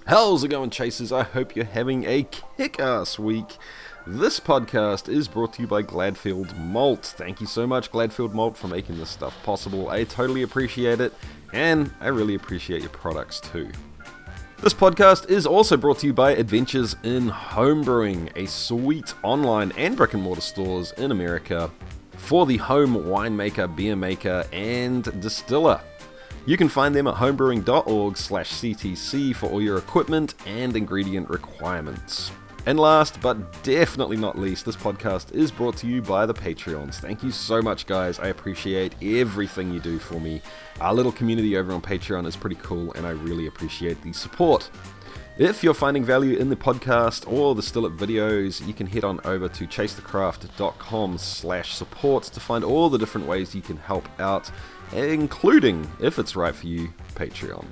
How's it going, chasers? I hope you're having a kick-ass week. This podcast is brought to you by Gladfield Malt. Thank you so much, Gladfield Malt, for making this stuff possible. I totally appreciate it, and I really appreciate your products too. This podcast is also brought to you by Adventures in Homebrewing, a sweet online and brick-and-mortar stores in America for the home winemaker, beer maker, and distiller. You can find them at homebrewing.org/CTC for all your equipment and ingredient requirements. And last but definitely not least, this podcast is brought to you by the Patreons. Thank you so much, guys. I appreciate everything you do for me. Our little community over on Patreon is pretty cool, and I really appreciate the support. If you're finding value in the podcast or the Still It videos, you can head on over to chasethecraft.com/support to find all the different ways you can help out, including, if it's right for you, Patreon.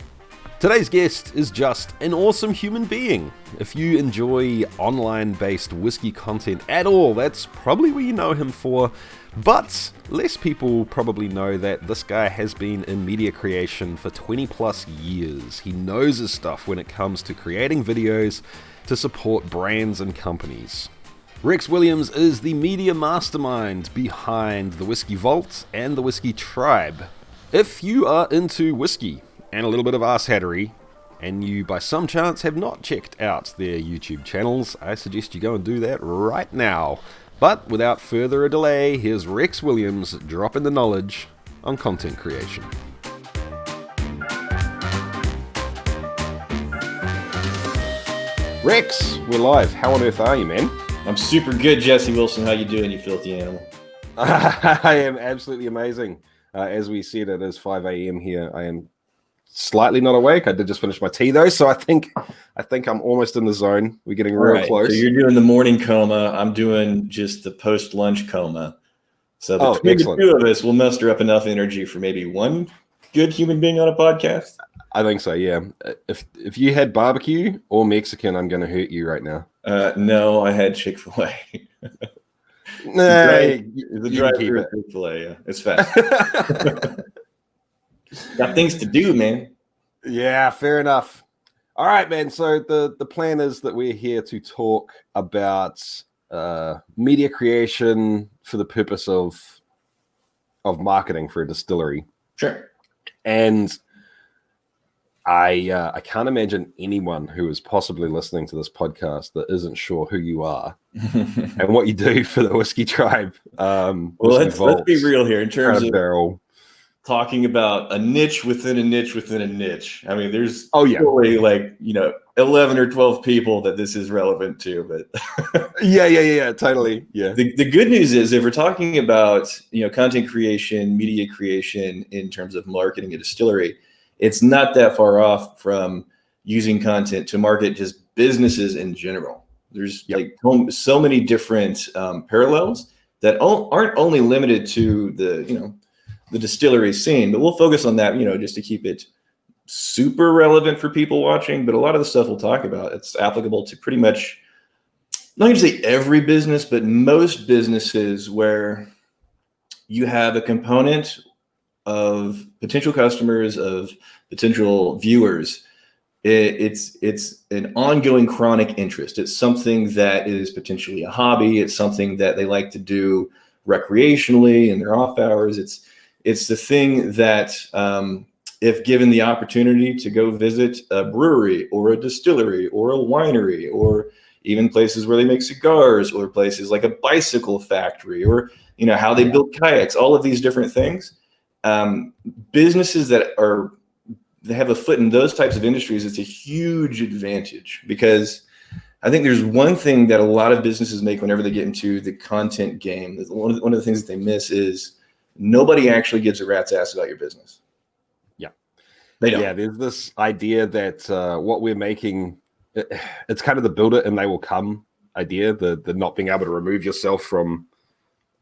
Today's guest is just an awesome human being. If you enjoy online-based whiskey content at all, that's probably where you know him for, but less people probably know that this guy has been in media creation for 20 plus years. He knows his stuff when it comes to creating videos to support brands and companies. Rex Williams is the Media Mastermind behind the Whiskey Vault and the Whiskey Tribe. If you are into whiskey and a little bit of arsehattery, and you by some chance have not checked out their YouTube channels, I suggest you go and do that right now. But without further delay, here's Rex Williams dropping the knowledge on content creation. Rex, we're live. How on earth are you, man? I'm super good, Jesse Wilson. How you doing, you filthy animal? I am absolutely amazing. As we said, it is 5 a.m. here. I am slightly not awake. I did just finish my tea though, so I think I'm almost in the zone. We're getting real close. So you're doing the morning coma. I'm doing just the post-lunch coma. So between the two of us, we'll muster up enough energy for maybe one good human being on a podcast. I think so, yeah. If you had barbecue or Mexican, I'm going to hurt you right now. No, I had Chick-fil-A. The drive-through Chick-fil-A, yeah. It's fast. Got things to do, man. Yeah, fair enough. All right, man. So the plan is that we're here to talk about media creation for the purpose of marketing for a distillery. Sure. And I can't imagine anyone who is possibly listening to this podcast that isn't sure who you are and what you do for the Whiskey Tribe. Well, let's be real here in terms of barrel. Talking about a niche within a niche within a niche. I mean, there's probably 11 or 12 people that this is relevant to, but yeah, totally. Yeah. The good news is if we're talking about, content creation, media creation in terms of marketing a distillery, it's not that far off from using content to market just businesses in general. There's so many different parallels that aren't only limited to the distillery scene, but we'll focus on that, just to keep it super relevant for people watching. But a lot of the stuff we'll talk about, it's applicable to pretty much, not going to say every business, but most businesses where you have a component of potential customers, of potential viewers. It's an ongoing chronic interest. It's something that is potentially a hobby. It's something that they like to do recreationally in their off hours. It's the thing that, if given the opportunity to go visit a brewery or a distillery or a winery, or even places where they make cigars, or places like a bicycle factory, or how they build kayaks, all of these different things, businesses that have a foot in those types of industries, it's a huge advantage, because I think there's one thing that a lot of businesses make whenever they get into the content game. One of the things that they miss is nobody actually gives a rat's ass about your business. Yeah. They don't. Yeah, there's this idea that what we're making, it's kind of the build it and they will come idea, the not being able to remove yourself from,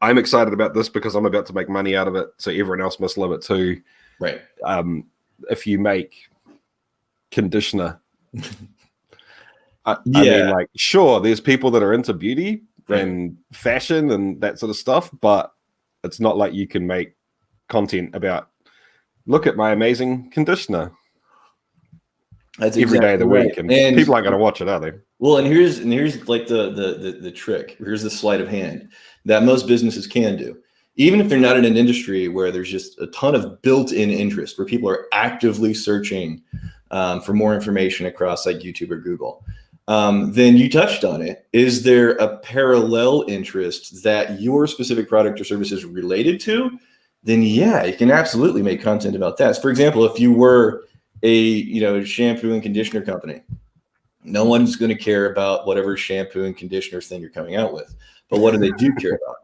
I'm excited about this because I'm about to make money out of it, so everyone else must love it too. Right. If you make conditioner, I mean, sure, there's people that are into beauty and fashion and that sort of stuff, but it's not like you can make content about, look at my amazing conditioner. That's every day of the exactly right. week, and And people aren't going to watch it, are they? well, and here's like the trick. Here's the sleight of hand that most businesses can do. Even if they're not in an industry where there's just a ton of built-in interest, where people are actively searching for more information across like YouTube or Google, then you touched on it. Is there a parallel interest that your specific product or service is related to? Then yeah, you can absolutely make content about that. So for example, if you were a shampoo and conditioner company, no one's going to care about whatever shampoo and conditioner thing you're coming out with. But what do they do care about?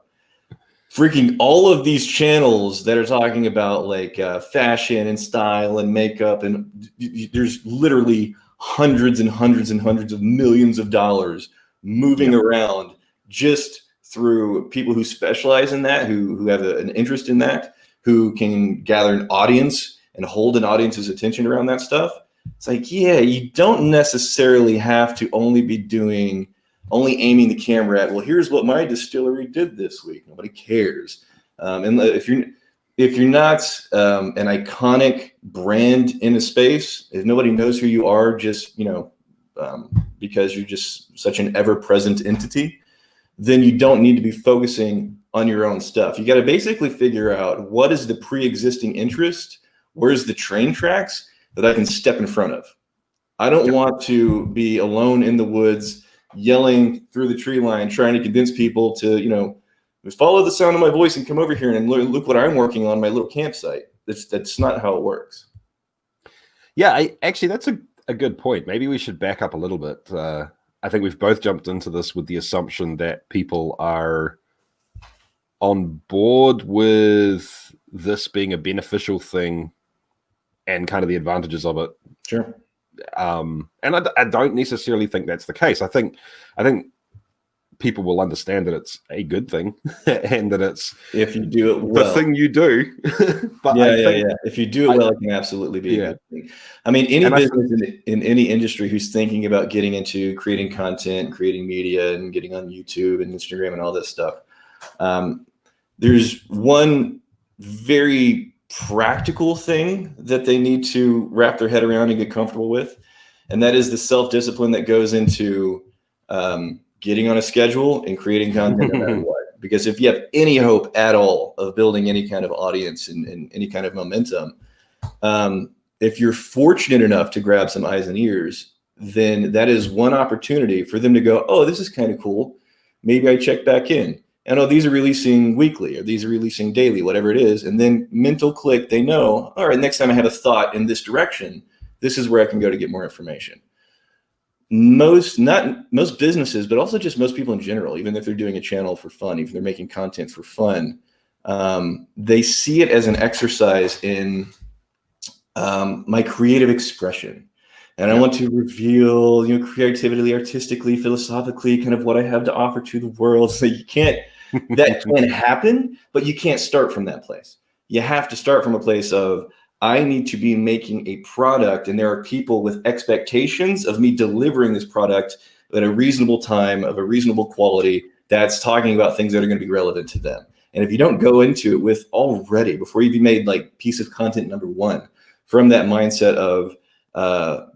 Freaking all of these channels that are talking about like fashion and style and makeup, and there's literally hundreds and hundreds and hundreds of millions of dollars moving around just through people who specialize in that, who have an interest in that, who can gather an audience and hold an audience's attention around that stuff. It's like, yeah, you don't necessarily have to only aiming the camera at, well, here's what my distillery did this week. Nobody cares. And if you're not an iconic brand in a space, if nobody knows who you are, just because you're just such an ever-present entity, then you don't need to be focusing on your own stuff. You got to basically figure out what is the pre-existing interest, where's the train tracks that I can step in front of. I don't want to be alone in the woods yelling through the tree line, trying to convince people to, follow the sound of my voice and come over here and look what I'm working on my little campsite. That's not how it works. Yeah, actually, that's a good point. Maybe we should back up a little bit. I think we've both jumped into this with the assumption that people are on board with this being a beneficial thing and kind of the advantages of it. Sure. And I don't necessarily think that's the case. I think people will understand that it's a good thing and that it's, if you do it well, the thing you do. But yeah. If you do it well, it can absolutely be a good thing. I mean, any business in any industry who's thinking about getting into creating content, creating media, and getting on YouTube and Instagram and all this stuff, there's one very practical thing that they need to wrap their head around and get comfortable with, and that is the self-discipline that goes into getting on a schedule and creating content no matter what. Because if you have any hope at all of building any kind of audience and any kind of momentum, if you're fortunate enough to grab some eyes and ears, then that is one opportunity for them to go, oh, this is kind of cool. Maybe I check back in. And oh, these are releasing weekly, or these are releasing daily, whatever it is. And then mental click, they know, all right, next time I have a thought in this direction, this is where I can go to get more information. Not most businesses, but also just most people in general, even if they're doing a channel for fun, even if they're making content for fun, they see it as an exercise in my creative expression. And I want to reveal, creatively, artistically, philosophically, kind of what I have to offer to the world. So that can happen, but you can't start from that place. You have to start from a place of, I need to be making a product, and there are people with expectations of me delivering this product at a reasonable time, of a reasonable quality, that's talking about things that are going to be relevant to them. And if you don't go into it with already, before you've made like piece of content number one, from that mindset of,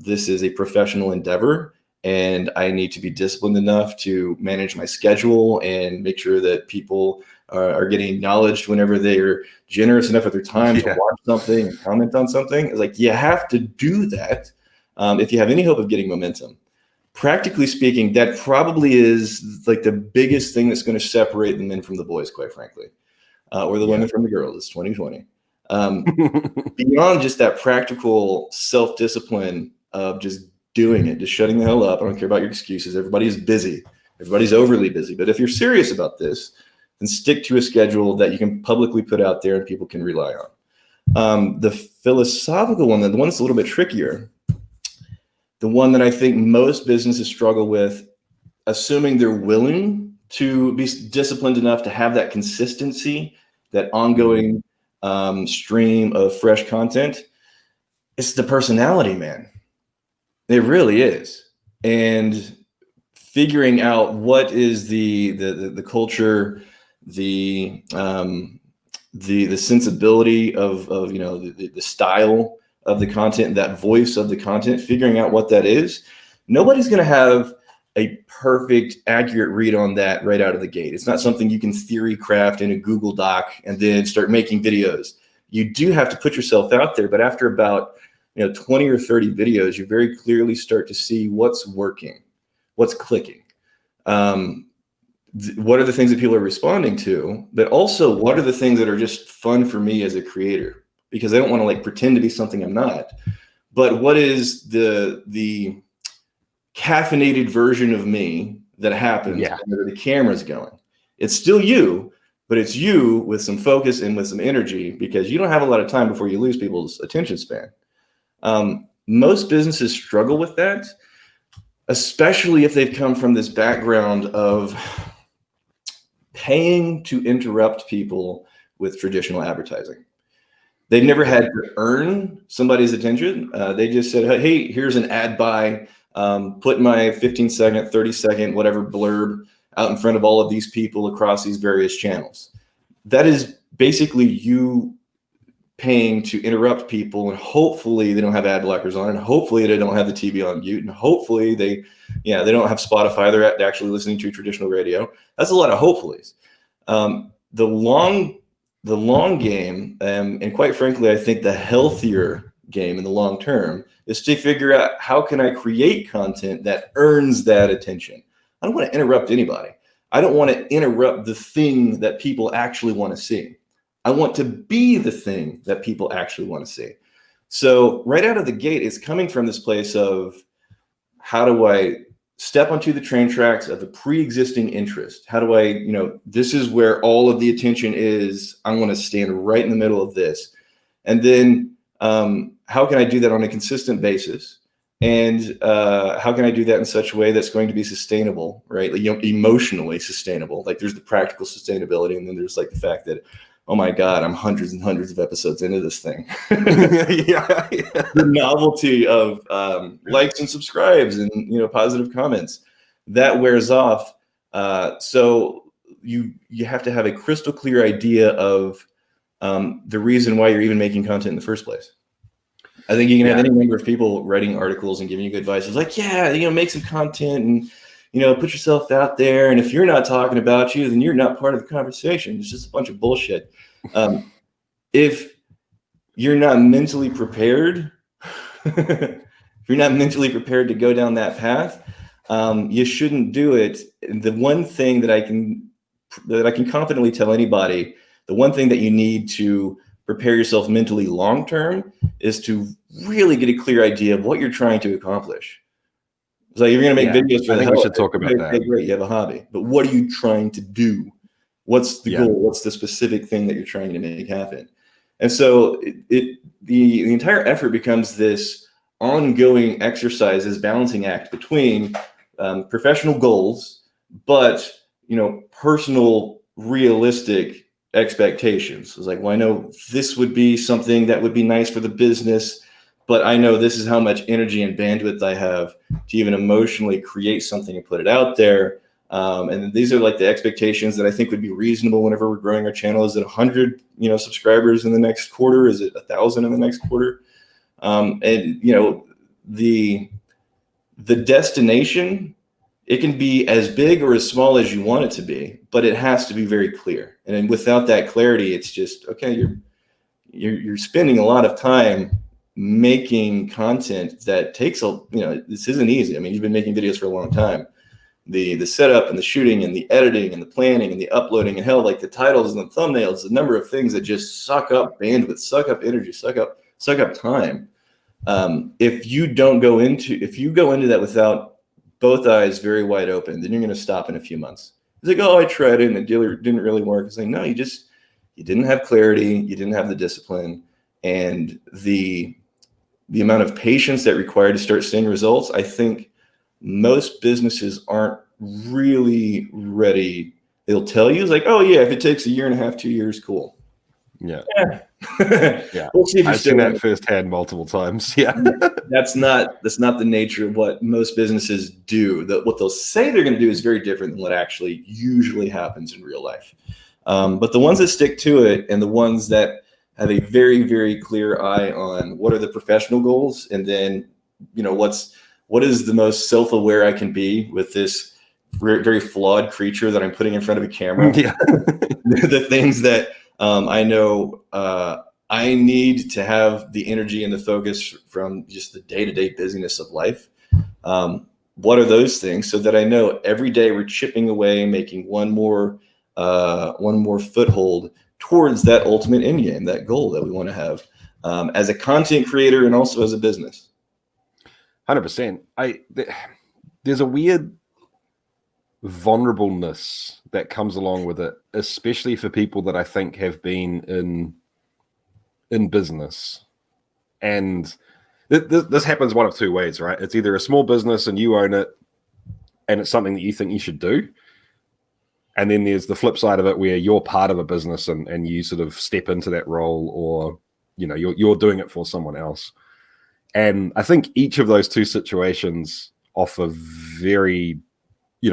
this is a professional endeavor, and I need to be disciplined enough to manage my schedule and make sure that people are getting acknowledged whenever they're generous enough with their time to watch something and comment on something. It's like, you have to do that if you have any hope of getting momentum. Practically speaking, that probably is like the biggest thing that's going to separate the men from the boys, quite frankly, or the women from the girls. It's 2020. Beyond just that practical self-discipline of just doing it, just shutting the hell up. I don't care about your excuses. Everybody's busy. Everybody's overly busy. But if you're serious about this, then stick to a schedule that you can publicly put out there and people can rely on. The philosophical one, the one that's a little bit trickier, the one that I think most businesses struggle with, assuming they're willing to be disciplined enough to have that consistency, that ongoing stream of fresh content, it's the personality, man. It really is. And figuring out what is the culture, the sensibility of the style of the content, that voice of the content, figuring out what that is. Nobody's going to have a perfect, accurate read on that right out of the gate. It's not something you can theory craft in a Google Doc and then start making videos. You do have to put yourself out there, but after about 20 or 30 videos, you very clearly start to see what's working, what's clicking. What are the things that people are responding to, but also what are the things that are just fun for me as a creator, because I don't want to like pretend to be something I'm not. But what is the caffeinated version of me that happens whenever the camera's going? It's still you, but it's you with some focus and with some energy, because you don't have a lot of time before you lose people's attention span. Most businesses struggle with that, especially if they've come from this background of paying to interrupt people with traditional advertising. They've never had to earn somebody's attention. They just said, hey, here's an ad buy. Put my 15-second, 30-second, whatever blurb out in front of all of these people across these various channels. That is basically you paying to interrupt people, and hopefully they don't have ad blockers on, and hopefully they don't have the TV on mute, and hopefully they don't have Spotify. They're actually listening to traditional radio. That's a lot of hopefullys. The long game, and quite frankly, I think the healthier game in the long term is to figure out, how can I create content that earns that attention? I don't want to interrupt anybody. I don't want to interrupt the thing that people actually want to see. I want to be the thing that people actually want to see. So right out of the gate, it's coming from this place of, how do I step onto the train tracks of a pre-existing interest? How do I, this is where all of the attention is. I want to stand right in the middle of this. And then how can I do that on a consistent basis? And how can I do that in such a way that's going to be sustainable, right? Like, emotionally sustainable. Like, there's the practical sustainability, and then there's like the fact that, oh my God, I'm hundreds and hundreds of episodes into this thing. The novelty of likes and subscribes and positive comments, that wears off. So you have to have a crystal clear idea of the reason why you're even making content in the first place. I think you can have any number of people writing articles and giving you good advice. It's like, make some content and put yourself out there. And if you're not talking about you, then you're not part of the conversation. It's just a bunch of bullshit. If you're not mentally prepared, to go down that path, you shouldn't do it. The one thing that I can confidently tell anybody, the one thing that you need to prepare yourself mentally long-term is to really get a clear idea of what you're trying to accomplish. It's like, if you're going to make videos for I think we should talk about that. Okay, great, you have a hobby, but what are you trying to do? What's the goal? What's the specific thing that you're trying to make happen? And so the entire effort becomes this ongoing exercise, this balancing act between professional goals, but personal, realistic expectations. It's like, well, I know this would be something that would be nice for the business, but I know this is how much energy and bandwidth I have to even emotionally create something and put it out there. And these are like the expectations that I think would be reasonable whenever we're growing our channel. Is it 100, subscribers in the next quarter? Is it 1,000 in the next quarter? And the destination, it can be as big or as small as you want it to be, but it has to be very clear. And then without that clarity, it's just, okay, you're spending a lot of time making content that takes this isn't easy. I mean, you've been making videos for a long time. The setup and the shooting and the editing and the planning and the uploading, and hell, like the titles and the thumbnails, the number of things that just suck up bandwidth, suck up energy, suck up time. If you go into that without both eyes very wide open, then you're going to stop in a few months. It's like, oh, I tried it and it didn't really work. It's like, no, you didn't have clarity, you didn't have the discipline, and the amount of patience that required to start seeing results. I think most businesses aren't really ready. They'll tell you, it's like, oh yeah, if it takes 1.5 years, 2 years, cool. Yeah. We'll see if I've seen that firsthand multiple times. Yeah. That's not the nature of what most businesses do. What they'll say they're going to do is very different than what actually usually happens in real life. But the ones that stick to it, and the ones that have a very, very clear eye on what are the professional goals, and then, what is the most self-aware I can be with this very, very flawed creature that I'm putting in front of a camera. Yeah. The things that I know I need to have the energy and the focus from just the day-to-day busyness of life. What are those things, so that I know every day we're chipping away, making one more foothold towards that ultimate end game, that goal that we want to have as a content creator and also as a business. 100%. There's a weird vulnerableness that comes along with it, especially for people that I think have been in business. And this happens one of two ways, right? It's either a small business and you own it and it's something that you think you should do. And then there's the flip side of it where you're part of a business and you sort of step into that role, or, you're doing it for someone else. And I think each of those two situations offer very,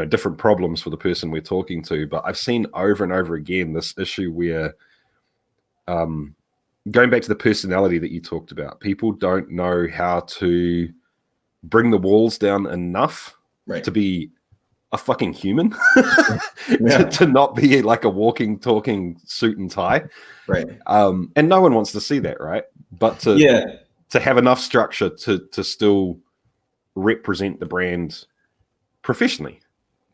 different problems for the person we're talking to. But I've seen over and over again this issue where, going back to the personality that you talked about, people don't know how to bring the walls down enough to be a fucking human, to not be like a walking, talking suit and tie. Right. And no one wants to see that, right? But to have enough structure to still represent the brand professionally.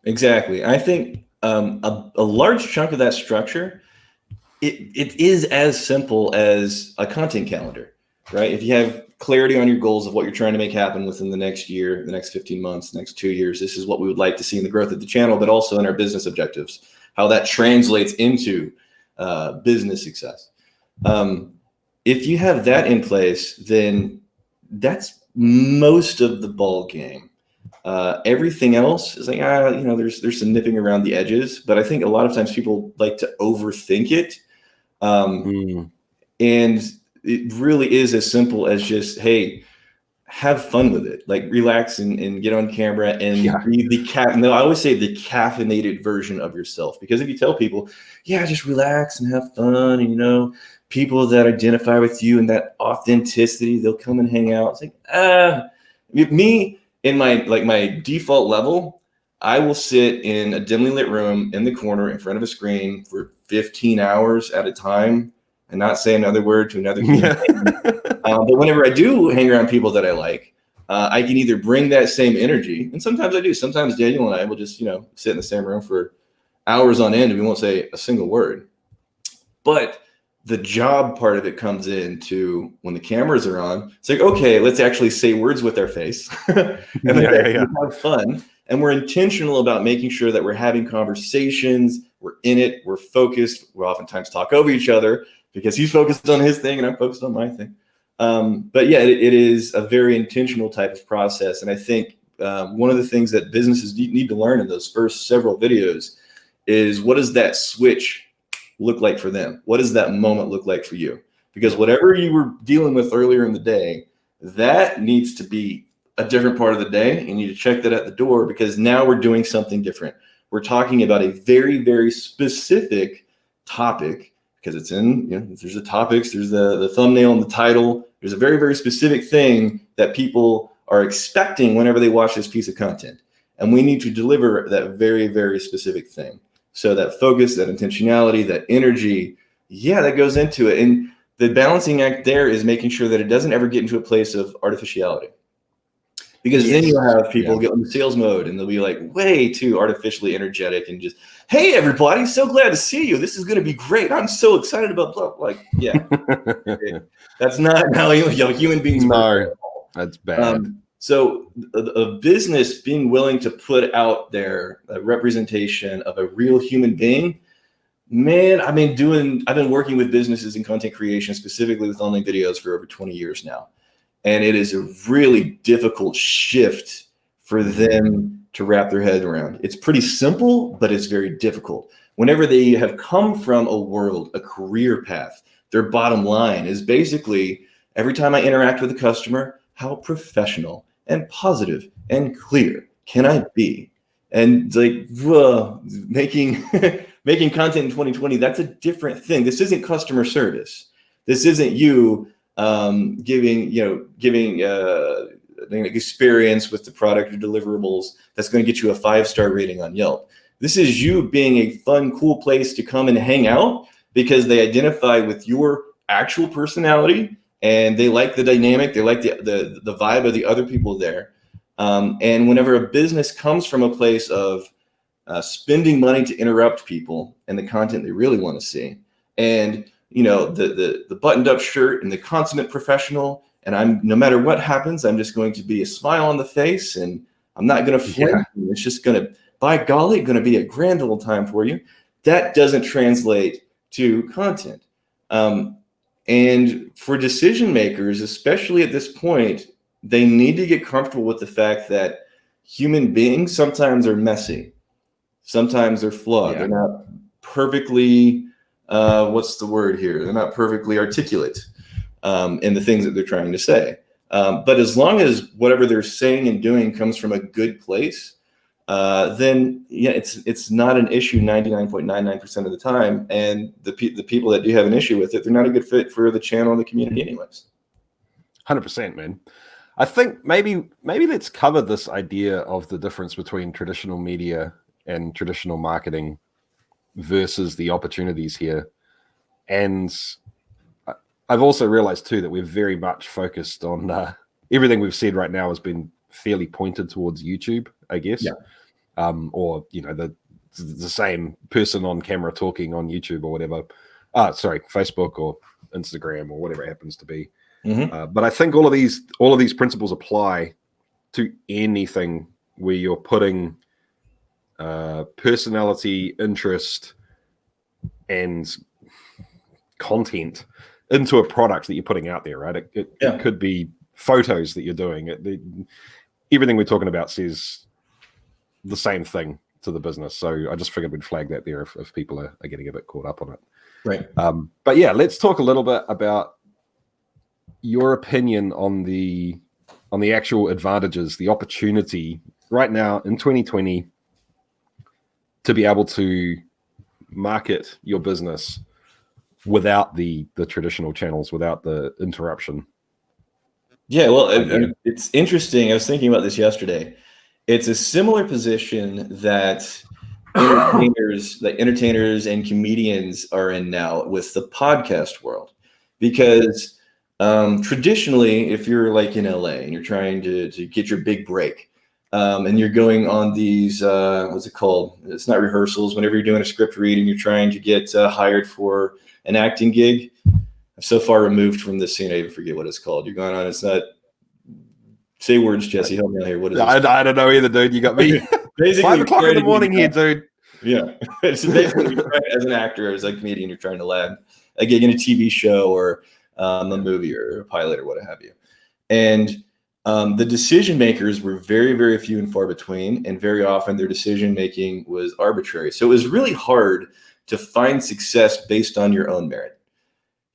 Exactly. I think a large chunk of that structure, it is as simple as a content calendar, right? If you have clarity on your goals of what you're trying to make happen within the next year, the next 15 months, the next 2 years, this is what we would like to see in the growth of the channel, but also in our business objectives, how that translates into business success. If you have that in place, then that's most of the ball game. Everything else is like, there's some nipping around the edges, but I think a lot of times people like to overthink it. And it really is as simple as just, hey, have fun with it. Like, relax and get on camera and be I always say the caffeinated version of yourself. Because if you tell people, just relax and have fun, and people that identify with you and that authenticity, they'll come and hang out. It's like, me in my default level, I will sit in a dimly lit room in the corner in front of a screen for 15 hours at a time and not say another word to another human being. But whenever I do hang around people that I like, I can either bring that same energy, and sometimes I do. Sometimes Daniel and I will just, sit in the same room for hours on end and we won't say a single word. But the job part of it comes into when the cameras are on. It's like, okay, let's actually say words with our face and have fun. And we're intentional about making sure that we're having conversations. We're in it. We're focused. We oftentimes talk over each other because he's focused on his thing and I'm focused on my thing. But yeah, it is a very intentional type of process. And I think one of the things that businesses need to learn in those first several videos is, what does that switch look like for them? What does that moment look like for you? Because whatever you were dealing with earlier in the day, that needs to be a different part of the day. You need to check that at the door, because now we're doing something different. We're talking about a very, very specific topic, because it's in, there's the topics, there's the thumbnail and the title. There's a very, very specific thing that people are expecting whenever they watch this piece of content. And we need to deliver that very, very specific thing. So that focus, that intentionality, that energy, that goes into it. And the balancing act there is making sure that it doesn't ever get into a place of artificiality. Because then you'll have people get into sales mode and they'll be like way too artificially energetic and just, hey, everybody, so glad to see you. This is going to be great. I'm so excited about blah. That's not how human beings work. No, that's bad. So a business being willing to put out there a representation of a real human being, man, I've been working with businesses in content creation, specifically with online videos, for over 20 years now. And it is a really difficult shift for them to wrap their head around. It's pretty simple, but it's very difficult. Whenever they have come from a career path, their bottom line is basically, every time I interact with a customer, how professional and positive and clear can I be? And making content in 2020, that's a different thing. This isn't customer service. This isn't you giving experience with the product or deliverables that's going to get you a 5-star rating on Yelp. This is you being a fun, cool place to come and hang out because they identify with your actual personality and they like the dynamic, they like the vibe of the other people there. And whenever a business comes from a place of spending money to interrupt people and the content they really want to see, and the buttoned up shirt and the consummate professional, and no matter what happens, I'm just going to be a smile on the face and I'm not going to flinch. Yeah. It's just going to, by golly, going to be a grand old time for you. That doesn't translate to content. And for decision makers, especially at this point, they need to get comfortable with the fact that human beings sometimes are messy. Sometimes they're flawed. Yeah. They're not perfectly, what's the word here? They're not perfectly articulate in the things that they're trying to say. But as long as whatever they're saying and doing comes from a good place, then yeah, it's not an issue 99.99% of the time. And the people that do have an issue with it, they're not a good fit for the channel and the community anyways. 100%, man. I think maybe let's cover this idea of the difference between traditional media and traditional marketing versus the opportunities here. And I've also realized too that we're very much focused on everything we've said right now has been fairly pointed towards YouTube, I guess. Yeah. Or the same person on camera talking on YouTube or whatever. Facebook or Instagram or whatever it happens to be. Mm-hmm. But I think all of these principles apply to anything where you're putting personality, interest, and content into a product that you're putting out there, right? It could be photos that you're doing. Everything we're talking about says the same thing to the business. So I just figured we'd flag that there if people are getting a bit caught up on it. Right. But yeah, let's talk a little bit about your opinion on the actual advantages, the opportunity right now in 2020 to be able to market your business without the traditional channels, without the interruption. Yeah, well, it's interesting. I was thinking about this yesterday. It's a similar position that entertainers and comedians are in now with the podcast world, because traditionally, if you're like in LA and you're trying to get your big break, and you're going on these what's it called? It's not rehearsals. Whenever you're doing a script read and you're trying to get hired for an acting gig, I'm so far removed from this scene I even forget what it's called. You're going on. It's not. Say words, Jesse. Help me out here. What is it? I don't know either, dude. You got me. Basically, 5 o'clock in the morning here, dude. Yeah. It's basically as an actor, as a comedian, you're trying to land a gig in a TV show or a movie or a pilot or what have you. And the decision makers were very, very few and far between. And very often their decision making was arbitrary. So it was really hard to find success based on your own merit.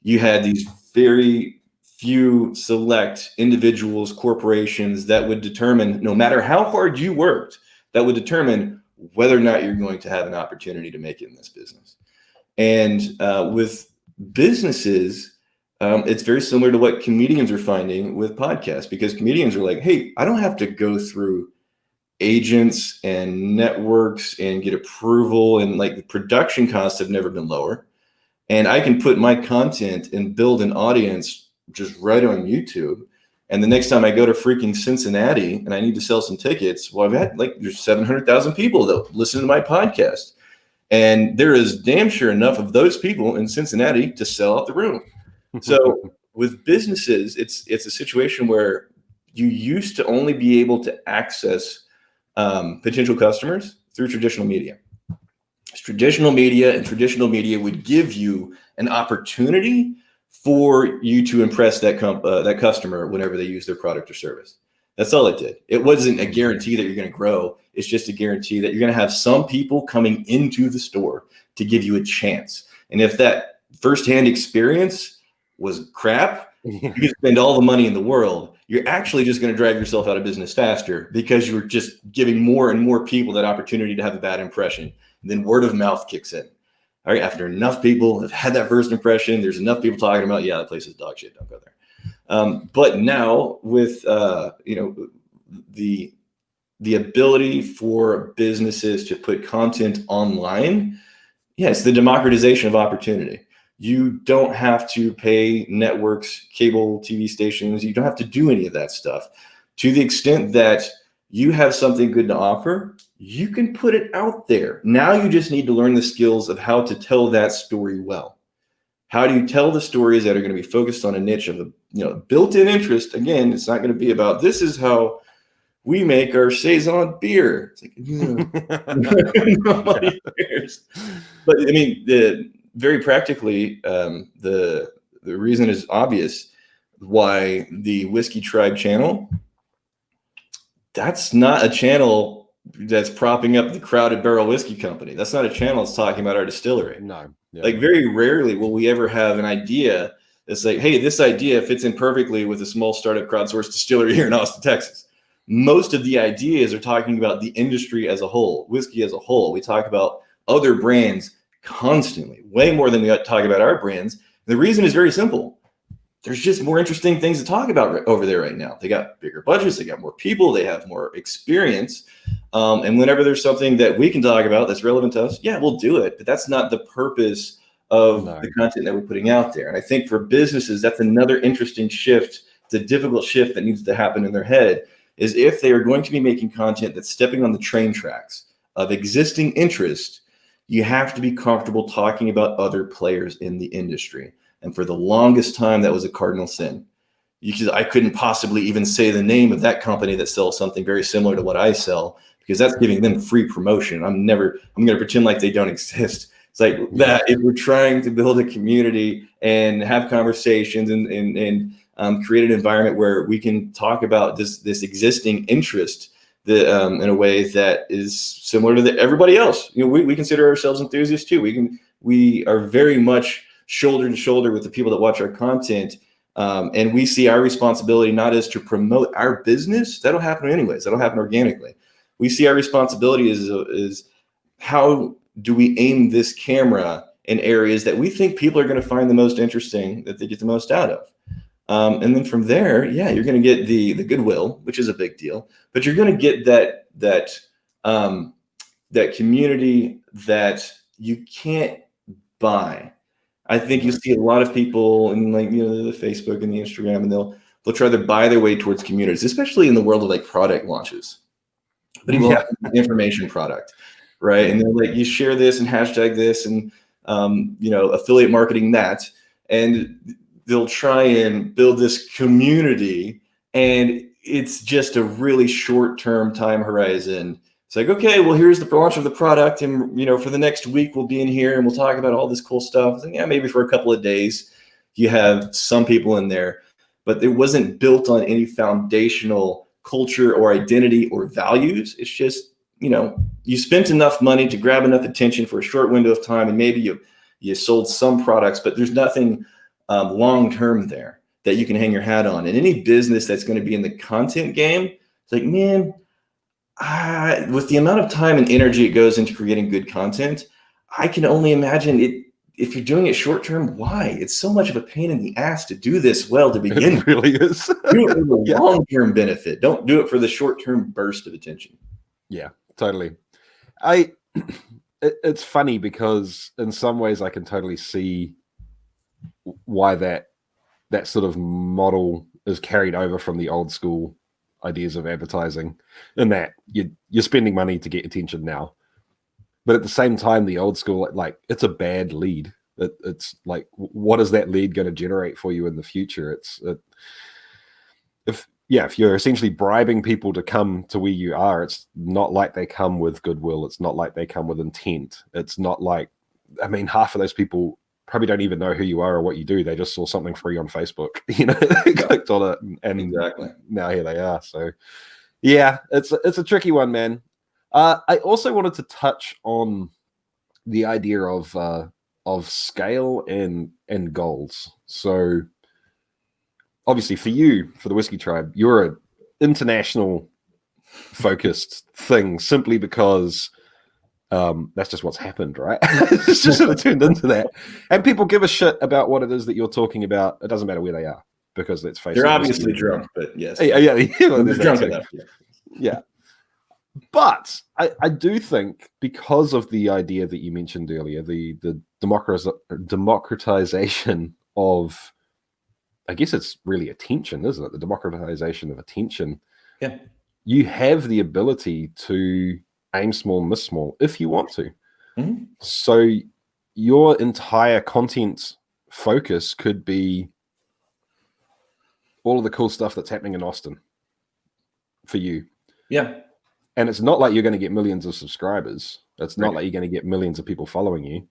You had these very few select individuals, corporations that would determine, no matter how hard you worked, that would determine whether or not you're going to have an opportunity to make it in this business. And with businesses, it's very similar to what comedians are finding with podcasts, because comedians are like, hey, I don't have to go through agents and networks and get approval, and like the production costs have never been lower. And I can put my content and build an audience just right on YouTube. And the next time I go to freaking Cincinnati and I need to sell some tickets, well, I've had there's 700,000 people that listen to my podcast. And there is damn sure enough of those people in Cincinnati to sell out the room. So with businesses, it's a situation where you used to only be able to access potential customers through traditional media. Traditional media would give you an opportunity for you to impress that customer whenever they use their product or service. That's all it did. It wasn't a guarantee that you're going to grow. It's just a guarantee that you're going to have some people coming into the store to give you a chance. And if that firsthand experience was crap, you could spend all the money in the world. You're actually just going to drive yourself out of business faster, because you're just giving more and more people that opportunity to have a bad impression. And then word of mouth kicks in. All right, after enough people have had that first impression, there's enough people talking about, yeah, that place is dog shit, don't go there. But now with the ability for businesses to put content online, it's the democratization of opportunity. You don't have to pay networks, cable TV stations. You don't have to do any of that stuff. To the extent that you have something good to offer, you can put it out there. Now you just need to learn the skills of how to tell that story well. How do you tell the stories that are going to be focused on a niche of built-in interest? Again, it's not going to be about, this is how we make our Saison beer. It's like, nobody cares. But I mean, very practically, the reason is obvious why the Whiskey Tribe channel, that's not a channel that's propping up the Crowded Barrel Whiskey Company. That's not a channel that's talking about our distillery. No. Yeah. Like, very rarely will we ever have an idea that's like, hey, this idea fits in perfectly with a small startup crowdsourced distillery here in Austin, Texas. Most of the ideas are talking about the industry as a whole, whiskey as a whole. We talk about other brands constantly, way more than we talk about our brands. The reason is very simple. There's just more interesting things to talk about over there right now. They got bigger budgets, they got more people, they have more experience. And whenever there's something that we can talk about that's relevant to us, yeah, we'll do it. But that's not the purpose of the content that we're putting out there. And I think for businesses, that's another interesting shift. It's a difficult shift that needs to happen in their head, is if they are going to be making content that's stepping on the train tracks of existing interest, you have to be comfortable talking about other players in the industry. And for the longest time, that was a cardinal sin. I couldn't possibly even say the name of that company that sells something very similar to what I sell, because that's giving them free promotion. I'm going to pretend like they don't exist. It's like that. If we're trying to build a community and have conversations and create an environment where we can talk about this existing interest in a way that is similar to everybody else. We consider ourselves enthusiasts too. We are very much shoulder to shoulder with the people that watch our content. And we see our responsibility not as to promote our business. That'll happen anyways. That'll happen organically. We see our responsibility is how do we aim this camera in areas that we think people are going to find the most interesting, that they get the most out of. And then from there, you're going to get the goodwill, which is a big deal, but you're going to get that community that you can't buy. I think you see a lot of people in the Facebook and the Instagram, and they'll try to buy their way towards communities, especially in the world of like product launches. But even information product, right? And they're like, you share this and hashtag this and affiliate marketing that, and they'll try and build this community, and it's just a really short-term time horizon. It's like, okay, well, here's the launch of the product, and for the next week we'll be in here and we'll talk about all this cool stuff. It's like, maybe for a couple of days you have some people in there, but it wasn't built on any foundational culture or identity or values. It's just, you spent enough money to grab enough attention for a short window of time, and maybe you sold some products, but there's nothing long-term there that you can hang your hat on. And any business that's going to be in the content game, it's like, man, with the amount of time and energy it goes into creating good content, I can only imagine it. If you're doing it short term, why? It's so much of a pain in the ass to do this well to begin. It really is. Do it for the long-term benefit. Don't do it for the short-term burst of attention. Yeah, totally. It's funny because in some ways I can totally see why that sort of model is carried over from the old school ideas of advertising, in that you're spending money to get attention now, but at the same time, the old school, like, it's a bad lead. It's like, what is that lead going to generate for you in the future? If you're essentially bribing people to come to where you are, it's not like they come with goodwill. It's not like they come with intent. It's not like, half of those people probably don't even know who you are or what you do. They just saw something free on Facebook, they clicked on it, and exactly. Now here they are. So yeah, it's a tricky one, man. I also wanted to touch on the idea of scale and goals. So obviously for you, for the Whiskey Tribe, you're an international focused thing, simply because That's just what's happened, right? It's just sort of turned into that. And people give a shit about what it is that you're talking about. It doesn't matter where they are, because let's face it. They're obviously drunk, but yes. Yeah, they're drunk enough. Yeah. But I do think, because of the idea that you mentioned earlier, the democratization of, I guess it's really attention, isn't it? The democratization of attention. Yeah. You have the ability to aim small, miss small, if you want to. Mm-hmm. So your entire content focus could be all of the cool stuff that's happening in Austin for you. Yeah. And it's not like you're going to get millions of subscribers. It's not like you're going to get millions of people following you.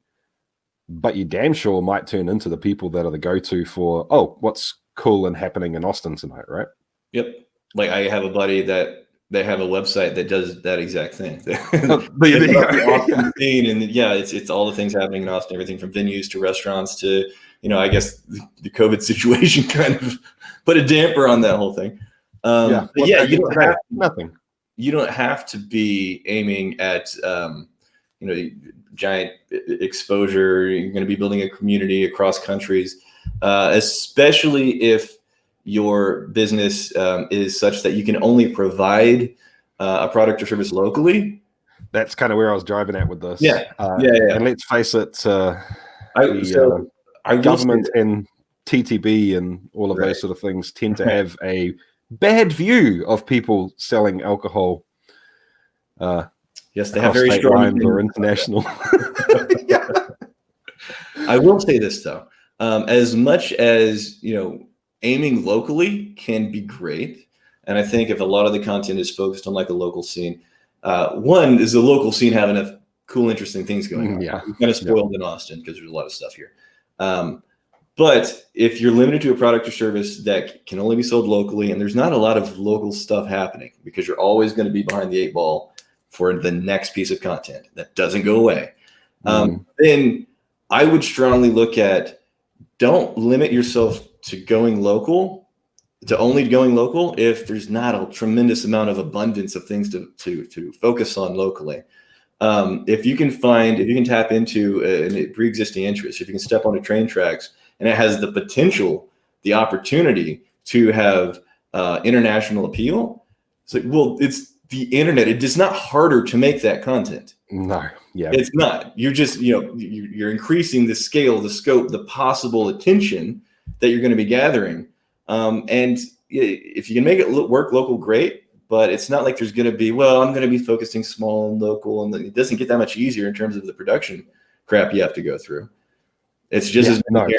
But you damn sure might turn into the people that are the go-to for, oh, what's cool and happening in Austin tonight, right? Yep. Like, I have a buddy that they have a website that does that exact thing. Austin scene, and it's all the things happening in Austin, everything from venues to restaurants to, I guess the COVID situation kind of put a damper on that whole thing. You don't have nothing. You don't have to be aiming at giant exposure. You're going to be building a community across countries, especially if your business is such that you can only provide a product or service locally. That's kind of where I was driving at with this. Yeah. And let's face it, government and TTB and all of those sort of things tend to have a bad view of people selling alcohol. Yes, they have very strong or international. Yeah. I will say this though, as much as aiming locally can be great, and I think if a lot of the content is focused on like a local scene, one is the local scene have enough cool, interesting things going on. Yeah, we're kind of spoiled in Austin because there's a lot of stuff here. But if you're limited to a product or service that can only be sold locally, and there's not a lot of local stuff happening because you're always going to be behind the 8 ball for the next piece of content that doesn't go away, then I would strongly look at, don't limit yourself to only going local if there's not a tremendous amount of abundance of things to focus on locally. If you can tap into a pre-existing interest, if you can step onto train tracks and it has the potential, the opportunity to have international appeal, it's like, well, it's the internet. It is not harder to make that content. No, yeah, it's not. You're just, you're increasing the scale, the scope, the possible attention that you're going to be gathering. And if you can make it work local, great. But it's not like there's going to be, well, I'm going to be focusing small and local, and it doesn't get that much easier in terms of the production crap you have to go through. It's just as many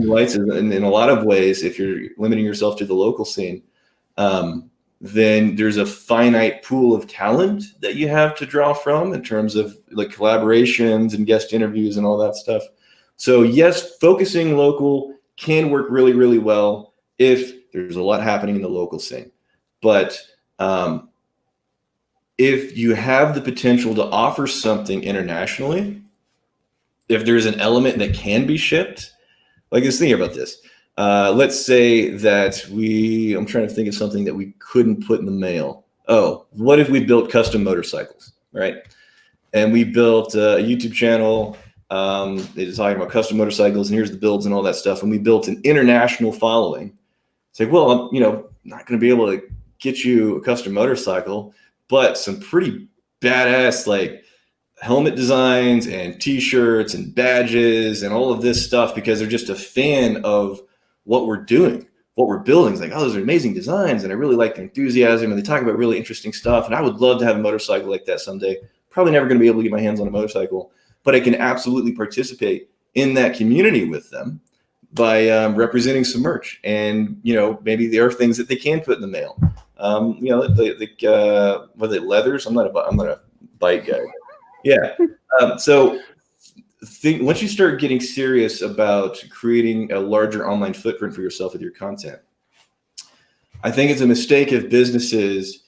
lights, and in a lot of ways, if you're limiting yourself to the local scene, then there's a finite pool of talent that you have to draw from in terms of like collaborations and guest interviews and all that stuff. So yes, focusing local can work really, really well if there's a lot happening in the local scene. But if you have the potential to offer something internationally, if there's an element that can be shipped, like this thing about this, let's say that I'm trying to think of something that we couldn't put in the mail. Oh, what if we built custom motorcycles, right? And we built a YouTube channel. They're talking about custom motorcycles and here's the builds and all that stuff. And we built an international following. It's like, well, I'm, not going to be able to get you a custom motorcycle, but some pretty badass like helmet designs and t-shirts and badges and all of this stuff, because they're just a fan of what we're doing, what we're building. It's like, oh, those are amazing designs, and I really like the enthusiasm, and they talk about really interesting stuff, and I would love to have a motorcycle like that someday. Probably never going to be able to get my hands on a motorcycle, but I can absolutely participate in that community with them by representing some merch. And maybe there are things that they can put in the mail. Were they leathers? I'm not a bike guy. Yeah. So once you start getting serious about creating a larger online footprint for yourself with your content, I think it's a mistake if businesses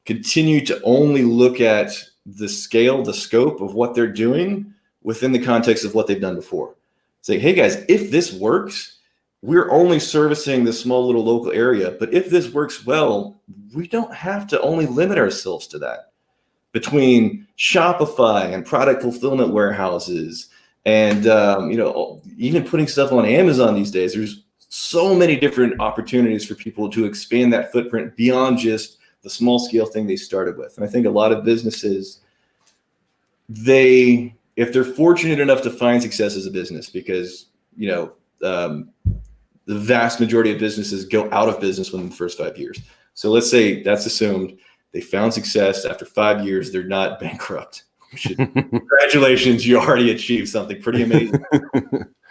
continue to only look at the scale, the scope of what they're doing within the context of what they've done before. Say, hey guys, if this works, we're only servicing the small little local area. But if this works well, we don't have to only limit ourselves to that. between Shopify and product fulfillment warehouses and even putting stuff on Amazon these days. There's so many different opportunities for people to expand that footprint beyond just the small scale thing they started with. And I think a lot of businesses, if they're fortunate enough to find success as a business, because the vast majority of businesses go out of business within the first 5 years. So let's say that's assumed. They found success after 5 years. They're not bankrupt. Congratulations, you already achieved something pretty amazing.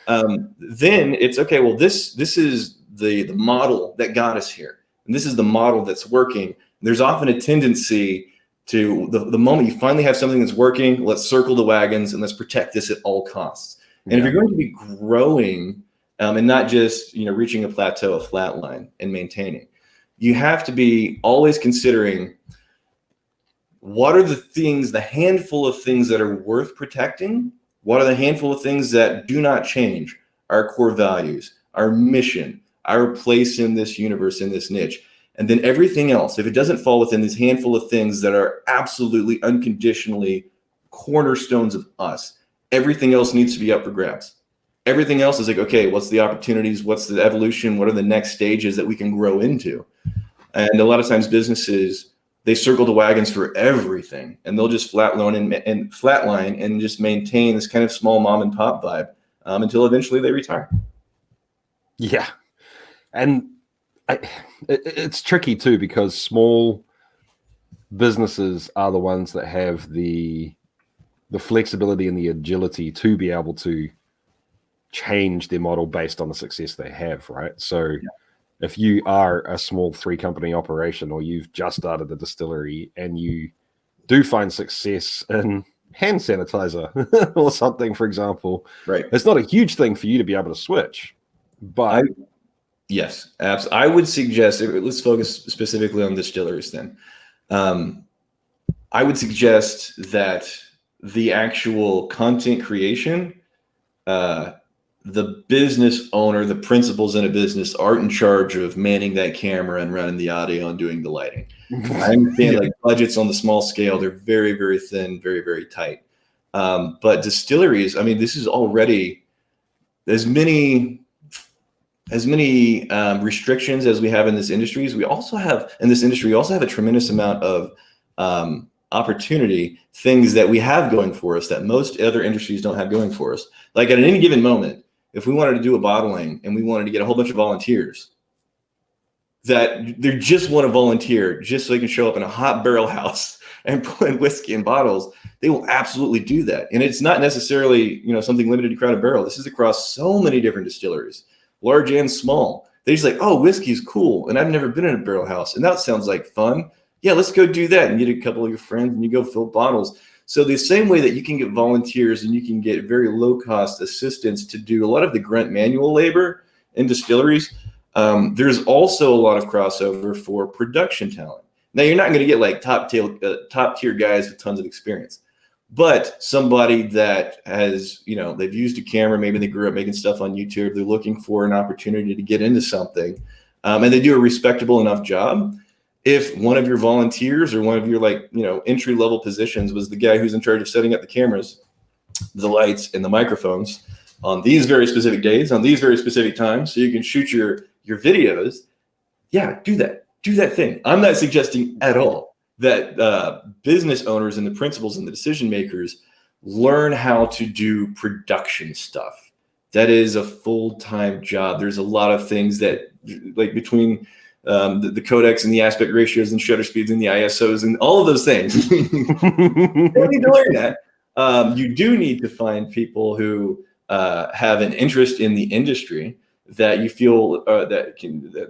Then it's okay. Well, this is the model that got us here, and this is the model that's working. There's often a tendency to the moment you finally have something that's working, let's circle the wagons and let's protect this at all costs. And if you're going to be growing and not just reaching a plateau, a flat line, and maintaining, you have to be always considering what are the handful of things that are worth protecting. What are the handful of things that do not change? Our core values, our mission, our place in this universe, in this niche. And then everything else, if it doesn't fall within this handful of things that are absolutely unconditionally cornerstones of us, everything else needs to be up for grabs. Everything else is like, okay, what's the opportunities? What's the evolution? What are the next stages that we can grow into? And a lot of times businesses, they circle the wagons for everything, and they'll just flatline and just maintain this kind of small mom and pop vibe until eventually they retire. Yeah. And it's tricky too, because small businesses are the ones that have the flexibility and the agility to be able to change their model based on the success they have, right? So if you are a small 3-company operation, or you've just started the distillery and you do find success in hand sanitizer or something, for example, right, it's not a huge thing for you to be able to switch. But yes, absolutely. I would suggest, let's focus specifically on distilleries then. I would suggest that the actual content creation, the business owner, the principals in a business aren't in charge of manning that camera and running the audio and doing the lighting. I understand like budgets on the small scale, they're very, very thin, very, very tight. But distilleries, I mean, this is already as many restrictions as we have in this industry. We also have a tremendous amount of opportunity, things that we have going for us that most other industries don't have going for us. Like at any given moment, if we wanted to do a bottling and we wanted to get a whole bunch of volunteers that they just want to volunteer just so they can show up in a hot barrel house and put in whiskey in bottles, they will absolutely do that. And it's not necessarily, something limited to Crown & Barrel. This is across so many different distilleries, large and small. They're just like, oh, whiskey's cool. And I've never been in a barrel house. And that sounds like fun. Yeah, let's go do that. And get a couple of your friends and you go fill bottles. So the same way that you can get volunteers and you can get very low cost assistance to do a lot of the grunt manual labor in distilleries, there's also a lot of crossover for production talent. Now you're not going to get like top tier guys with tons of experience, but somebody that has, they've used a camera, maybe they grew up making stuff on YouTube, they're looking for an opportunity to get into something, and they do a respectable enough job. If one of your volunteers or one of your entry level positions was the guy who's in charge of setting up the cameras, the lights, and the microphones on these very specific days, on these very specific times, so you can shoot your videos, yeah, do that thing. I'm not suggesting at all that business owners and the principals and the decision makers learn how to do production stuff. That is a full-time job. There's a lot of things that, like between the codecs and the aspect ratios and shutter speeds and the ISOs and all of those things. You need to learn that. You do need to find people who have an interest in the industry, that you feel that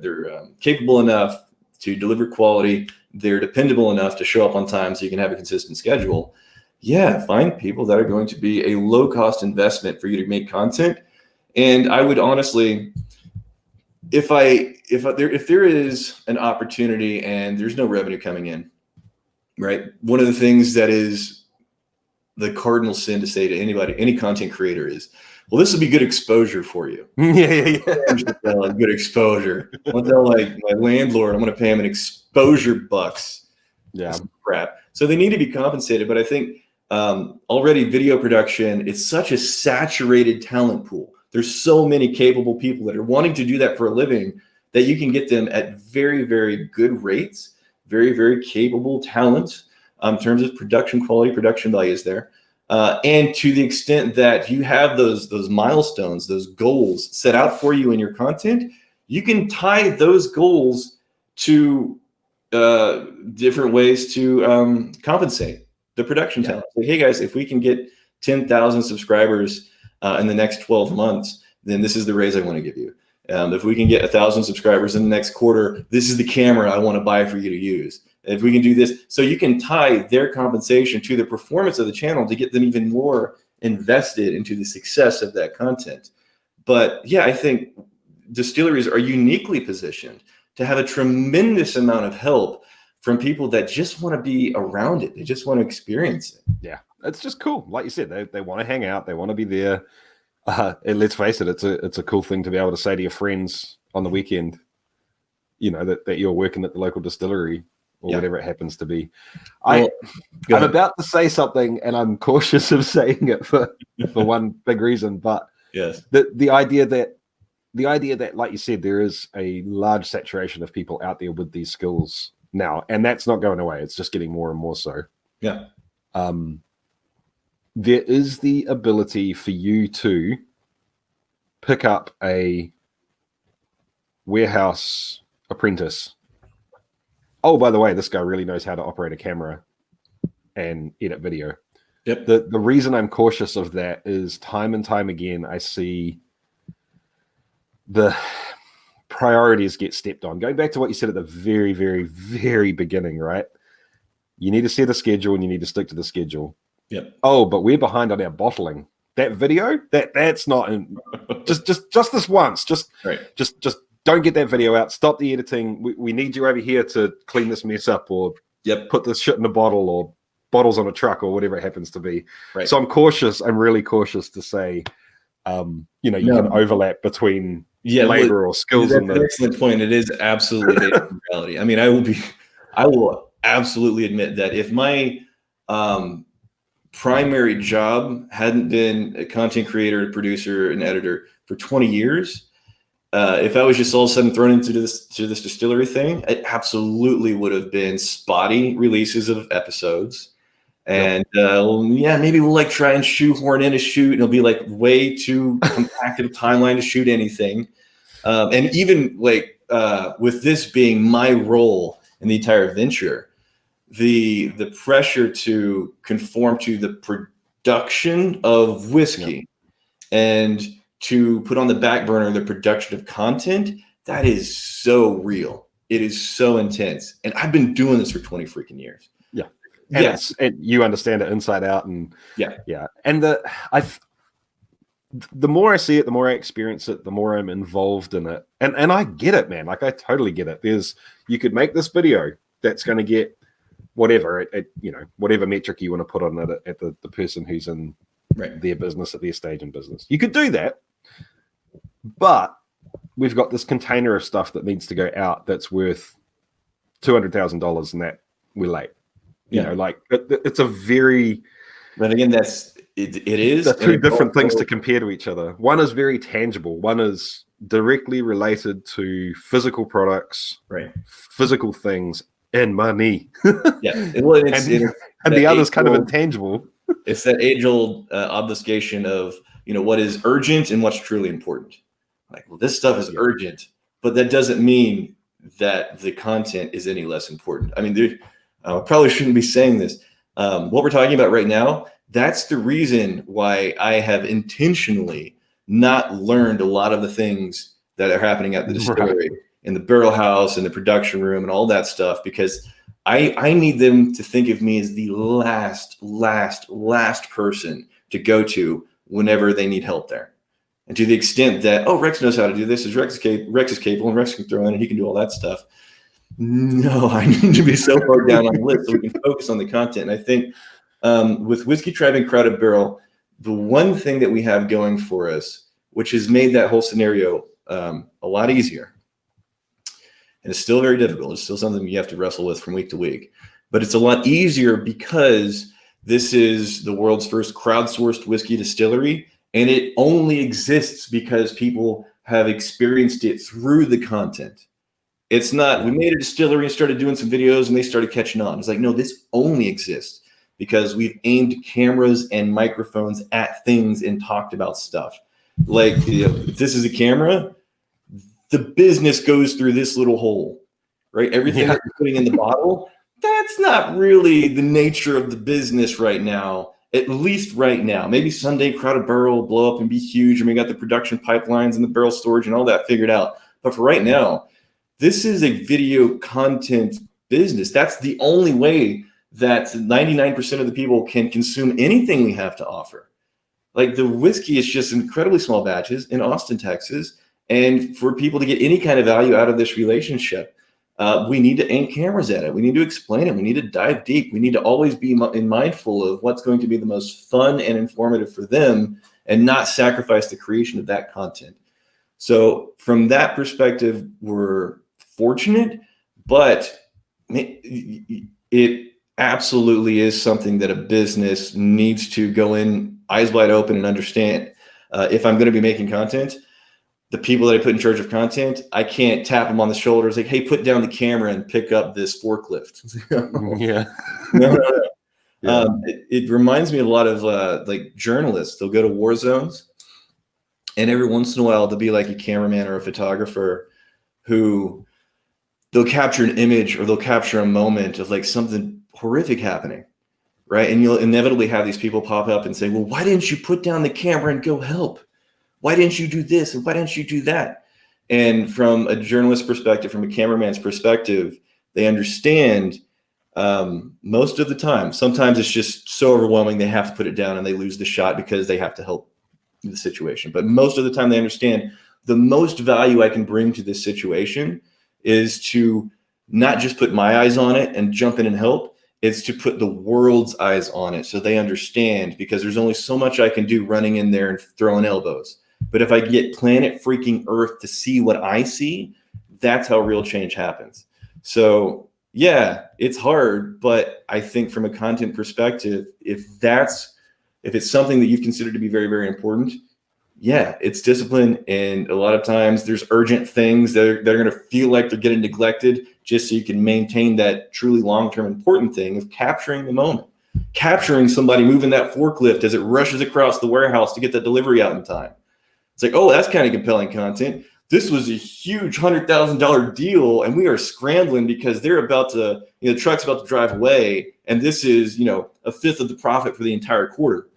they're capable enough to deliver quality, they're dependable enough to show up on time so you can have a consistent schedule. Yeah, find people that are going to be a low-cost investment for you to make content. And I would honestly, if there is an opportunity and there's no revenue coming in, right? One of the things that is the cardinal sin to say to anybody, any content creator, is, well, this would be good exposure for you. Yeah. Good exposure. I'll tell my landlord, I'm going to pay him an exposure bucks Yeah. That's crap. So they need to be compensated. But I think already video production, it's such a saturated talent pool. There's so many capable people that are wanting to do that for a living that you can get them at very, very good rates, very, very capable talent in terms of production quality, production values there. And to the extent that you have those milestones, those goals set out for you in your content, you can tie those goals to different ways to compensate the production talent. Like, hey guys, if we can get 10,000 subscribers in the next 12 months, then this is the raise I want to give you. If we can get 1,000 subscribers in the next quarter, this is the camera I want to buy for you to use. If we can do this, so you can tie their compensation to the performance of the channel to get them even more invested into the success of that content. But yeah, I think distilleries are uniquely positioned to have a tremendous amount of help from people that just want to be around it. They just want to experience it. Yeah, it's just cool. Like you said, they want to hang out. They want to be there. And let's face it, it's a cool thing to be able to say to your friends on the weekend, you know, that you're working at the local distillery or whatever it happens to be. I'm about to say something, and I'm cautious of saying it for one big reason. But yes, the idea that, like you said, there is a large saturation of people out there with these skills now, and that's not going away. It's just getting more and more so. Yeah. There is the ability for you to pick up a warehouse apprentice. Oh, by the way, this guy really knows how to operate a camera and edit video. Yep. The reason I'm cautious of that is time and time again, I see the priorities get stepped on. Going back to what you said at the very, very, very beginning, right? You need to set a schedule and you need to stick to the schedule. Yep. Oh, but we're behind on our bottling. That video, that's not in, just this once. Just don't get that video out. Stop the editing. We need you over here to clean this mess up, or put this shit in a bottle, or bottles on a truck, or whatever it happens to be. Right. So I'm cautious. I'm really cautious to say, you can overlap between labor or skills. That's an excellent point. It is absolutely reality. I mean, I will absolutely admit that if my primary job hadn't been a content creator, producer, and editor for 20 years, if I was just all of a sudden thrown into this distillery thing, it absolutely would have been spotty releases of episodes. And maybe we'll like try and shoehorn in a shoot, and it'll be like way too compacted a timeline to shoot anything. And even like with this being my role in the entire venture, the pressure to conform to the production of whiskey and to put on the back burner the production of content, that is so real. It is so intense. And I've been doing this for 20 freaking years. Yeah. And you understand it inside out. And And the more I see it, the more I experience it, the more I'm involved in it. And I get it, man. Like, I totally get it. You could make this video that's going to get whatever, whatever metric you want to put on it at the person who's in their business, at their stage in business. You could do that, but we've got this container of stuff that needs to go out that's worth $200,000, and that we're late. You know, like it's a very. But again, it is. They're two different things to compare to each other. One is very tangible. One is directly related to physical products, physical things, and money. Well, and the other's kind of intangible. It's that age-old obfuscation of what is urgent and what's truly important. Like, well, this stuff is urgent, but that doesn't mean that the content is any less important. I mean, I probably shouldn't be saying this. What we're talking about right now, that's the reason why I have intentionally not learned a lot of the things that are happening at the distillery, in the barrel house, in the production room, and all that stuff, because I need them to think of me as the last person to go to whenever they need help there. And to the extent that, Rex knows how to do this, Rex is capable, and Rex can throw in and he can do all that stuff. No, I need to be so far down on the list so we can focus on the content. And I think with Whiskey Tribe and Crowded Barrel, the one thing that we have going for us, which has made that whole scenario a lot easier, and it's still very difficult, it's still something you have to wrestle with from week to week, but it's a lot easier because this is the world's first crowdsourced whiskey distillery, and it only exists because people have experienced it through the content. It's not, we made a distillery and started doing some videos and they started catching on. It's like, no, this only exists because we've aimed cameras and microphones at things and talked about stuff. Like, if this is a camera, the business goes through this little hole, right? Everything that you're putting in the bottle, that's not really the nature of the business right now, at least right now. Maybe someday Crowded Barrel will blow up and be huge, and we got the production pipelines and the barrel storage and all that figured out. But for right now, this is a video content business. That's the only way that 99% of the people can consume anything we have to offer. Like, the whiskey is just incredibly small batches in Austin, Texas. And for people to get any kind of value out of this relationship, we need to aim cameras at it. We need to explain it. We need to dive deep. We need to always be mindful of what's going to be the most fun and informative for them and not sacrifice the creation of that content. So from that perspective, we're fortunate, but it absolutely is something that a business needs to go in eyes wide open and understand. If I'm going to be making content, the people that I put in charge of content, I can't tap them on the shoulders like, hey, put down the camera and pick up this forklift. No. Yeah. It reminds me a lot of like journalists. They'll go to war zones, and every once in a while there'll be like a cameraman or a photographer who they'll capture an image or they'll capture a moment of like something horrific happening, right? And you'll inevitably have these people pop up and say, well, why didn't you put down the camera and go help? Why didn't you do this? And why didn't you do that? And from a journalist perspective, from a cameraman's perspective, they understand most of the time. Sometimes it's just so overwhelming they have to put it down and they lose the shot because they have to help the situation. But most of the time they understand the most value I can bring to this situation is to not just put my eyes on it and jump in and help. It's to put the world's eyes on it so they understand, because there's only so much I can do running in there and throwing elbows. But if I get planet freaking Earth to see what I see, that's how real change happens. So yeah, it's hard, but I think from a content perspective, if it's something that you've considered to be very, very important, yeah, it's discipline. And a lot of times there's urgent things that are going to feel like they're getting neglected just so you can maintain that truly long-term important thing of capturing the moment, capturing somebody moving that forklift as it rushes across the warehouse to get the delivery out in time. It's like, oh, that's kind of compelling content. This was a huge $100,000 deal, and we are scrambling because they're about to, the truck's about to drive away, and this is, a fifth of the profit for the entire quarter.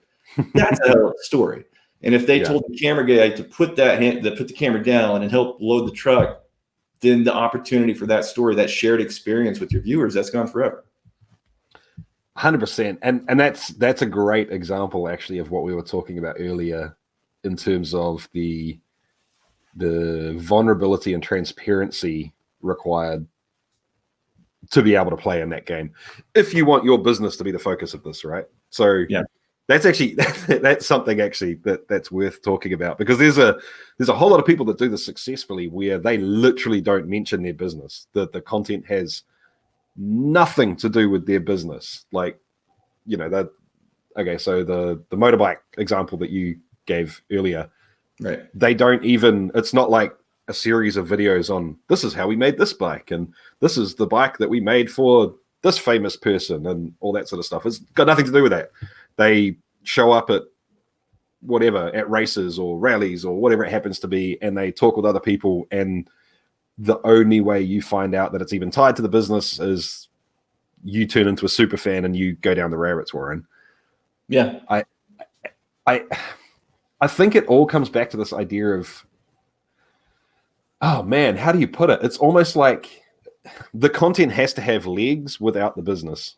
That's a story. And if they told the camera guy to put the camera down and help load the truck, then the opportunity for that story, that shared experience with your viewers, that's gone forever. 100%. And that's a great example, actually, of what we were talking about earlier in terms of the vulnerability and transparency required to be able to play in that game if you want your business to be the focus of this, right? So that's actually that's something actually that's worth talking about, because there's a whole lot of people that do this successfully where they literally don't mention their business. The content has nothing to do with their business. Like, so the motorbike example that you gave earlier, right? They don't even, it's not like a series of videos on this is how we made this bike and this is the bike that we made for this famous person and all that sort of stuff. It's got nothing to do with that. They show up at whatever, at races or rallies or whatever it happens to be, and they talk with other people, and the only way you find out that it's even tied to the business is you turn into a super fan and you go down the rabbit warren. Yeah. I think it all comes back to this idea of, oh man, how do you put it? It's almost like the content has to have legs without the business.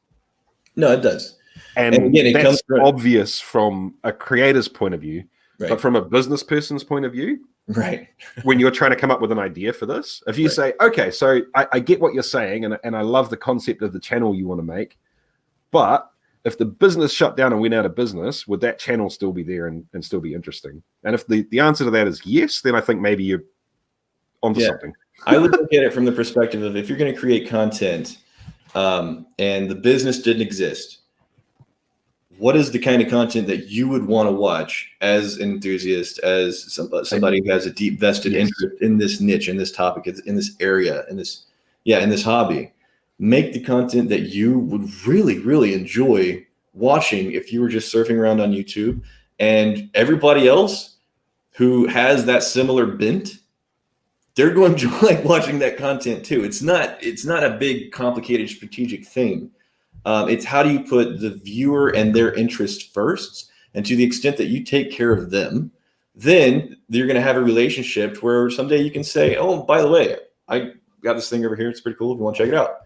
No, it does. And again, that's obvious from a creator's point of view, but from a business person's point of view, right? When you're trying to come up with an idea for this, if you say, okay, so I get what you're saying, and I love the concept of the channel you want to make, but if the business shut down and went out of business, would that channel still be there and still be interesting? And if the answer to that is yes, then I think maybe you're onto something. I would look at it from the perspective of, if you're going to create content, and the business didn't exist, what is the kind of content that you would want to watch as an enthusiast, as somebody who has a deep vested interest in this niche, in this topic, in this area, in this hobby? Make the content that you would really, really enjoy watching if you were just surfing around on YouTube. And everybody else who has that similar bent, they're going to like watching that content too. It's not a big, complicated, strategic thing. It's how do you put the viewer and their interest first, and to the extent that you take care of them, then you're going to have a relationship where someday you can say, "Oh, by the way, I got this thing over here. It's pretty cool. If you want to check it out."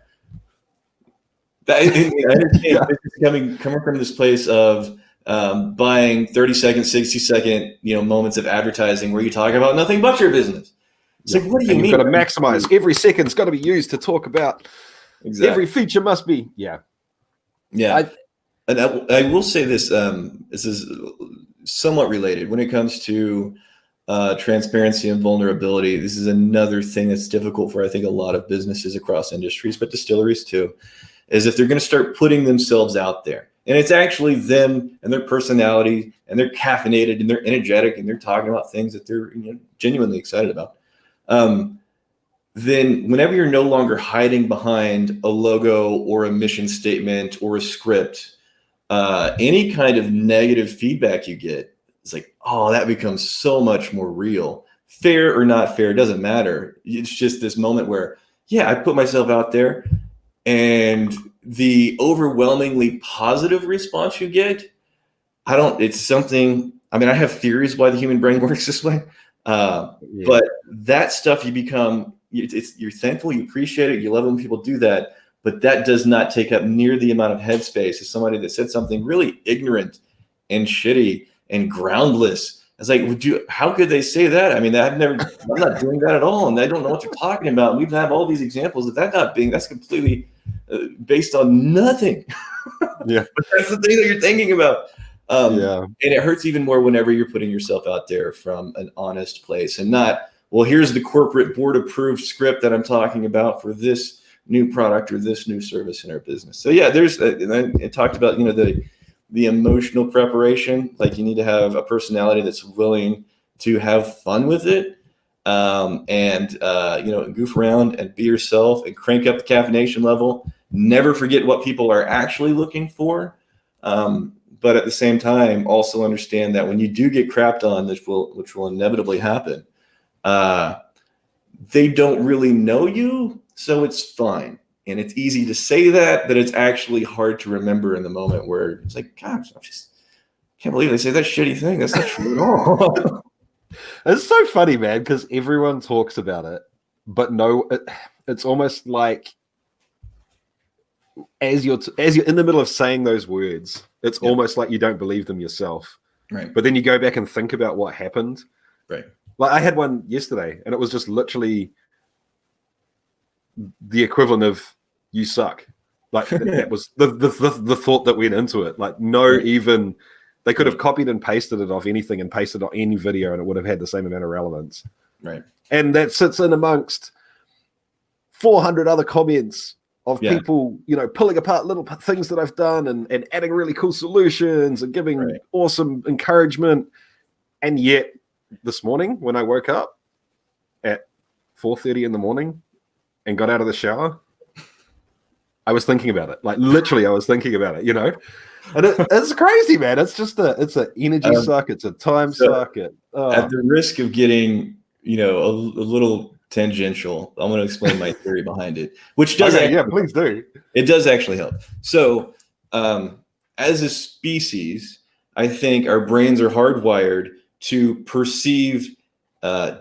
I understand coming from this place of buying 30-second, 60-second, moments of advertising where you talk about nothing but your business. It's like, what do you mean? You've got to maximize. Every second's got to be used to talk about. Exactly. Every feature must be. Yeah. And I will say this. This is somewhat related when it comes to transparency and vulnerability. This is another thing that's difficult for, I think, a lot of businesses across industries, but distilleries too, is if they're going to start putting themselves out there. And it's actually them and their personality, and they're caffeinated and they're energetic and they're talking about things that they're genuinely excited about. Then whenever you're no longer hiding behind a logo or a mission statement or a script, any kind of negative feedback you get, it's like, oh, that becomes so much more real. Fair or not fair, doesn't matter. It's just this moment where, I put myself out there, and the overwhelmingly positive response you get, it's something, I have theories why the human brain works this way. But that stuff you become, you're thankful, you appreciate it, you love when people do that, but that does not take up near the amount of headspace as somebody that said something really ignorant and shitty and groundless. It's like, how could they say that? I'm not doing that at all. And I don't know what you're talking about. And we have all these examples of that not being, that's completely based on nothing. Yeah. But that's the thing that you're thinking about. And it hurts even more whenever you're putting yourself out there from an honest place and not, well, here's the corporate board approved script that I'm talking about for this new product or this new service in our business. So there's, and I talked about, the emotional preparation. Like, you need to have a personality that's willing to have fun with it, and goof around and be yourself and crank up the caffeination level. Never forget what people are actually looking for. But at the same time, also understand that when you do get crapped on, which will inevitably happen, they don't really know you, so it's fine. And it's easy to say that, but it's actually hard to remember in the moment where it's like, gosh, I just can't believe they say that shitty thing. That's not true at all. It's so funny, man, because everyone talks about it, but it's almost like as you're in the middle of saying those words, it's almost like you don't believe them yourself. Right. But then you go back and think about what happened. Right. Like, I had one yesterday, and it was just literally the equivalent of "you suck." Like, that was the thought that went into it. Like, even they could have copied and pasted it off anything and pasted it on any video, and it would have had the same amount of relevance. Right. And that sits in amongst 400 other comments of people, pulling apart little things that I've done and adding really cool solutions and giving awesome encouragement. And yet, this morning when I woke up at 4:30 in the morning and got out of the shower, I was thinking about it. Like, literally, I was thinking about it, And it's crazy, man. It's just it's an energy suck. It's a time suck. At the risk of getting, a little tangential, I'm going to explain my theory behind it, which does please do. It does actually help. So, as a species, I think our brains are hardwired to perceive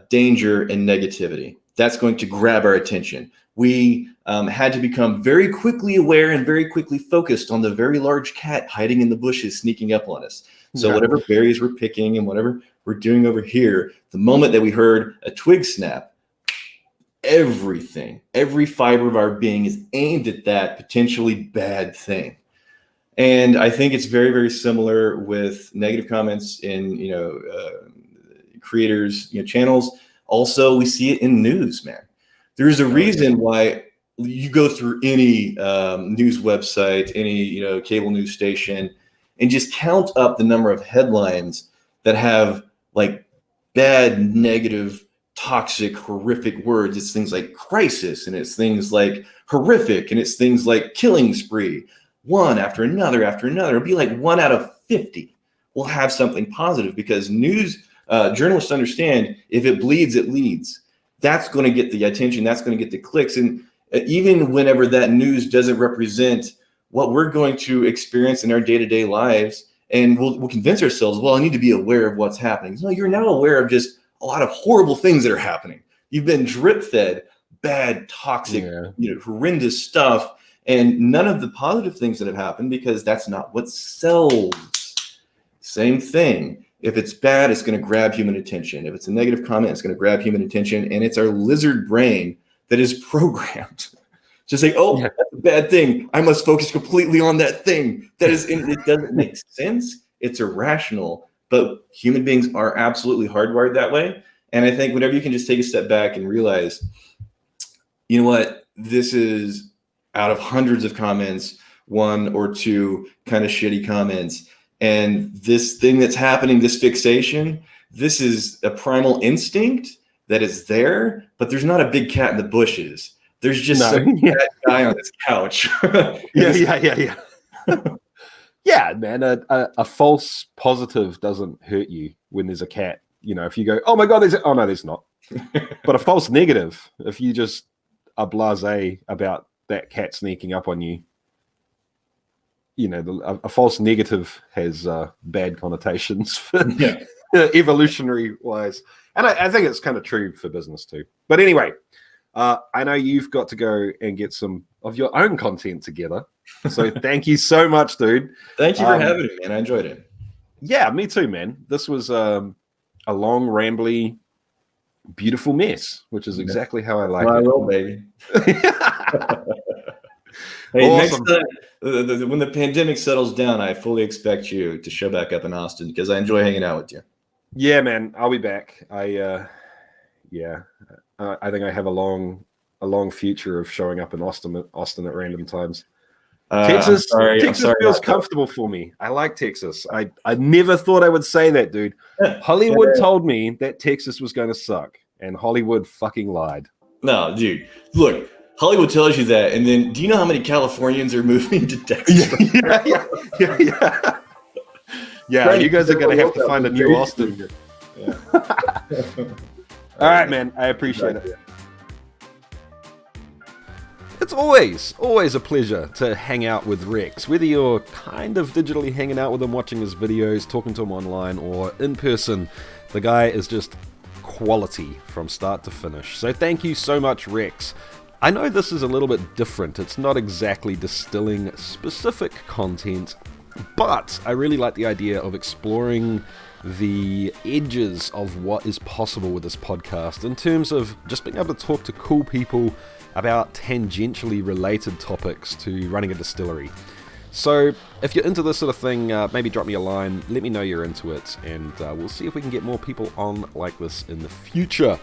danger and negativity. That's going to grab our attention. We had to become very quickly aware and very quickly focused on the very large cat hiding in the bushes, sneaking up on us. So whatever berries we're picking and whatever we're doing over here, the moment that we heard a twig snap, every fiber of our being is aimed at that potentially bad thing. And I think it's very, very similar with negative comments in, creators, channels. Also, we see it in news, man. There's a reason why you go through any news website, any cable news station, and just count up the number of headlines that have like bad, negative, toxic, horrific words. It's things like crisis, and it's things like horrific, and it's things like killing spree. One after another after another. It'll be like 1 out of 50 will have something positive, because news journalists understand if it bleeds, it leads. That's going to get the attention. That's going to get the clicks. And even whenever that news doesn't represent what we're going to experience in our day-to-day lives, and we'll convince ourselves, well, I need to be aware of what's happening. No, you're now aware of just a lot of horrible things that are happening. You've been drip-fed bad, toxic, horrendous stuff, and none of the positive things that have happened, because that's not what sells. Same thing. If it's bad, it's going to grab human attention. If it's a negative comment, it's going to grab human attention, and it's our lizard brain that is programmed to say, oh, that's a bad thing. I must focus completely on that thing. It doesn't make sense. It's irrational, but human beings are absolutely hardwired that way. And I think whenever you can just take a step back and realize, you know what, this is out of hundreds of comments, 1 or 2 kind of shitty comments. And this thing that's happening, this fixation, this is a primal instinct that is there, but there's not a big cat in the bushes. There's just some fat guy on his couch. Yeah, man, a false positive doesn't hurt you when there's a cat. If you go, oh my God, oh no, there's not. But a false negative, if you just are blasé about that cat sneaking up on you, a false negative has bad connotations for evolutionary wise. And I think it's kind of true for business too. But anyway, I know you've got to go and get some of your own content together. So thank you so much, dude. Thank you for having me, man. I enjoyed it. Yeah, me too, man. This was a long, rambly, beautiful mess, which is exactly how I like it. I will, baby. Hey, awesome. Next time, when the pandemic settles down, I fully expect you to show back up in Austin, because I enjoy hanging out with you. Yeah, man, I'll be back. I think I have a long future of showing up in Austin at random times. Texas feels comfortable for me. I like Texas. I never thought I would say that, dude. Hollywood told me that Texas was going to suck, and Hollywood fucking lied. No, dude. Look, Hollywood tells you that, and then do you know how many Californians are moving to Texas? Yeah, you guys are going to have to find a new Austin. Yeah. All right, man. I appreciate it. It's always a pleasure to hang out with Rex, whether you're kind of digitally hanging out with him, watching his videos, talking to him online, or in person. The guy is just quality from start to finish. So thank you so much, Rex. I know this is a little bit different. It's not exactly distilling specific content, but I really like the idea of exploring the edges of what is possible with this podcast in terms of just being able to talk to cool people about tangentially related topics to running a distillery. So if you're into this sort of thing, maybe drop me a line, let me know you're into it, and we'll see if we can get more people on like this in the future.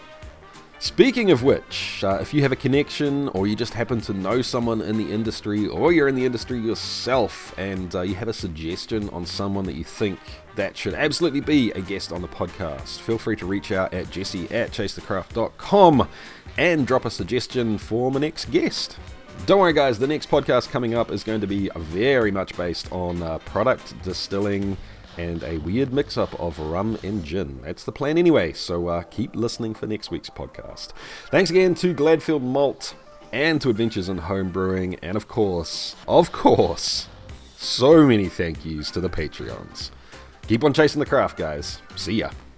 Speaking of which, if you have a connection, or you just happen to know someone in the industry, or you're in the industry yourself, and you have a suggestion on someone that you think that should absolutely be a guest on the podcast, feel free to reach out at jesse@chasethecraft.com and drop a suggestion for my next guest. Don't worry, guys, the next podcast coming up is going to be very much based on product distilling and a weird mix-up of rum and gin. That's the plan anyway, so keep listening for next week's podcast. Thanks again to Gladfield Malt and to Adventures in Homebrewing, and of course, so many thank yous to the Patreons. Keep on chasing the craft, guys. See ya.